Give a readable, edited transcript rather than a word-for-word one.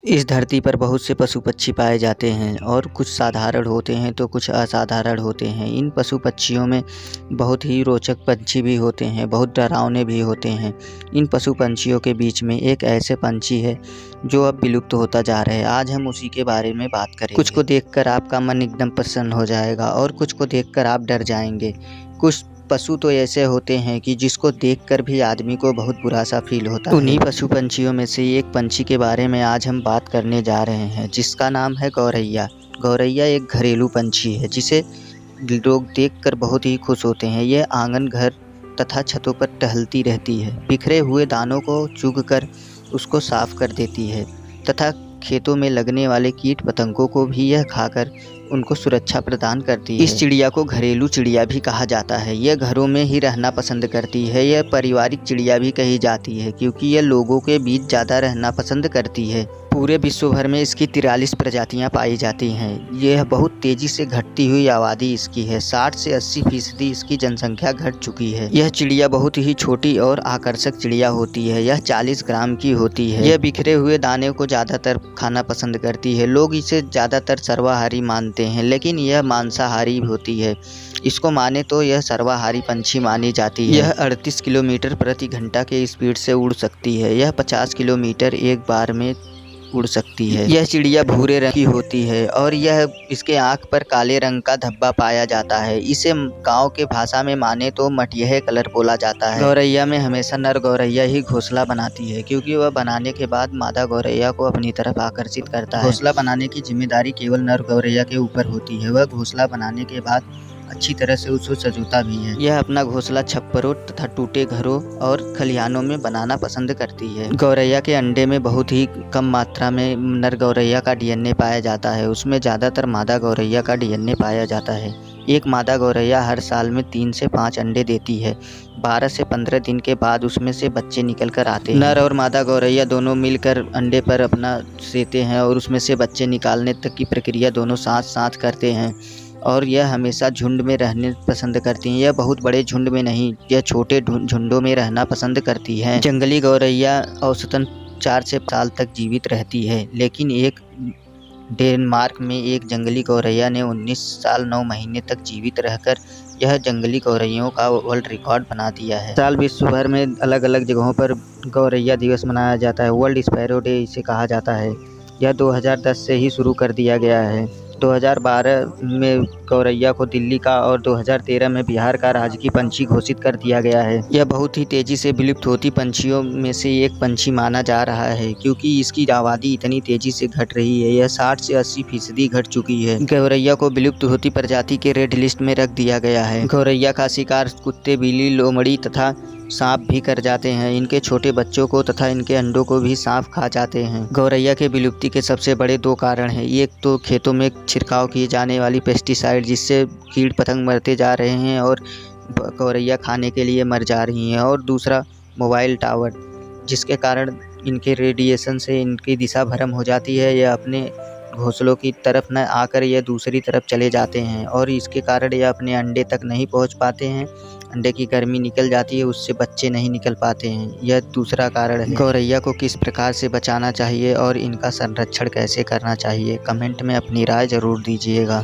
इस धरती पर बहुत से पशु पक्षी पाए जाते हैं और कुछ साधारण होते हैं तो कुछ असाधारण होते हैं। इन पशु पक्षियों में बहुत ही रोचक पंछी भी होते हैं, बहुत डरावने भी होते हैं। इन पशु पंछियों के बीच में एक ऐसे पंछी है जो अब विलुप्त होता जा रहा है। आज हम उसी के बारे में बात करेंगे। कुछ को देखकर आपका मन एकदम प्रसन्न हो जाएगा और कुछ को देखकर आप डर जाएंगे। कुछ पशु तो ऐसे होते हैं कि जिसको देखकर भी आदमी को बहुत बुरा सा फील होता है। उन्हीं पशु पंछियों में से एक पंछी के बारे में आज हम बात करने जा रहे हैं, जिसका नाम है गौरैया। गौरैया एक घरेलू पंछी है जिसे लोग देखकर बहुत ही खुश होते हैं। यह आंगन, घर तथा छतों पर टहलती रहती है। बिखरे हुए दानों को चुगकर उसको साफ कर देती है तथा खेतों में लगने वाले कीट पतंगों को भी यह खाकर उनको सुरक्षा प्रदान करती है। इस चिड़िया को घरेलू चिड़िया भी कहा जाता है। यह घरों में ही रहना पसंद करती है। यह पारिवारिक चिड़िया भी कही जाती है क्योंकि यह लोगों के बीच ज़्यादा रहना पसंद करती है। पूरे विश्व भर में इसकी 43 प्रजातियां पाई जाती हैं। यह बहुत तेज़ी से घटती हुई आबादी इसकी है। 60 से 80% इसकी जनसंख्या घट चुकी है। यह चिड़िया बहुत ही छोटी और आकर्षक चिड़िया होती है। यह 40 ग्राम की होती है। यह बिखरे हुए दाने को ज़्यादातर खाना पसंद करती है। लोग इसे ज़्यादातर सर्वाहारी मानते हैं, लेकिन यह मांसाहारी होती है। इसको माने तो यह सर्वाहारी पंछी मानी जाती है। यह 38 किलोमीटर प्रति घंटा के स्पीड से उड़ सकती है। यह 50 किलोमीटर एक बार में उड़ सकती है। यह चिड़िया भूरे रंग की होती है और यह इसके आँख पर काले रंग का धब्बा पाया जाता है। इसे गांव के भाषा में माने तो मटिया कलर बोला जाता है। गौरैया में हमेशा नर गौरैया ही घोंसला बनाती है क्योंकि वह बनाने के बाद मादा गौरैया को अपनी तरफ आकर्षित करता है। घोंसला बनाने की जिम्मेदारी केवल नर गौरैया के ऊपर होती है। वह घोंसला बनाने के बाद अच्छी तरह से उसको सजोता भी है। यह अपना घोंसला छप्परों तथा टूटे घरों और खलिहानों में बनाना पसंद करती है। गौरैया के अंडे में बहुत ही कम मात्रा में नर गौरैया का डीएनए पाया जाता है। उसमें ज़्यादातर मादा गौरैया का डीएनए पाया जाता है। एक मादा गौरैया हर साल में 3 से 5 अंडे देती है। 12 से 15 दिन के बाद उसमें से बच्चे निकल कर आते हैं। नर और मादा गौरैया दोनों मिलकर अंडे पर अपना सेते हैं और उसमें से बच्चे निकालने तक की प्रक्रिया दोनों साथ साथ करते हैं और यह हमेशा झुंड में रहने पसंद करती हैं। यह बहुत बड़े झुंड में नहीं, यह छोटे झुंडों में रहना पसंद करती हैं। जंगली गौरैया औसतन 4 से 5 साल तक जीवित रहती है, लेकिन एक डेनमार्क में एक जंगली गौरैया ने 19 साल 9 महीने तक जीवित रहकर यह जंगली गौरैयों का वर्ल्ड रिकॉर्ड बना दिया है। साल विश्व भर में अलग अलग जगहों पर गौरैया दिवस मनाया जाता है। वर्ल्ड स्पैरो डे इसे कहा जाता है। यह 2010 से ही शुरू कर दिया गया है। 2012 में गौरैया को दिल्ली का और 2013 में बिहार का राजकीय पंछी घोषित कर दिया गया है। यह बहुत ही तेज़ी से विलुप्त होती पंछियों में से एक पंछी माना जा रहा है क्योंकि इसकी आबादी इतनी तेज़ी से घट रही है। यह 60 से 80% घट चुकी है। गौरैया को विलुप्त होती प्रजाति के रेड लिस्ट में रख दिया गया है। गौरैया का शिकार कुत्ते, बिल्ली, लोमड़ी तथा सांप भी कर जाते हैं। इनके छोटे बच्चों को तथा इनके अंडों को भी सांप खा जाते हैं। गौरैया के विलुप्ति के सबसे बड़े 2 कारण हैं। एक तो खेतों में छिड़काव किए जाने वाली पेस्टिसाइड जिससे कीट पतंग मरते जा रहे हैं और गौरैया खाने के लिए मर जा रही हैं, और दूसरा मोबाइल टावर जिसके कारण इनके रेडिएशन से इनकी दिशा भ्रम हो जाती है। यह अपने घोंसलों की तरफ न आकर यह दूसरी तरफ चले जाते हैं और इसके कारण यह अपने अंडे तक नहीं पहुंच पाते हैं। अंडे की गर्मी निकल जाती है, उससे बच्चे नहीं निकल पाते हैं। यह दूसरा कारण है। गौरैया को किस प्रकार से बचाना चाहिए और इनका संरक्षण कैसे करना चाहिए, कमेंट में अपनी राय ज़रूर दीजिएगा।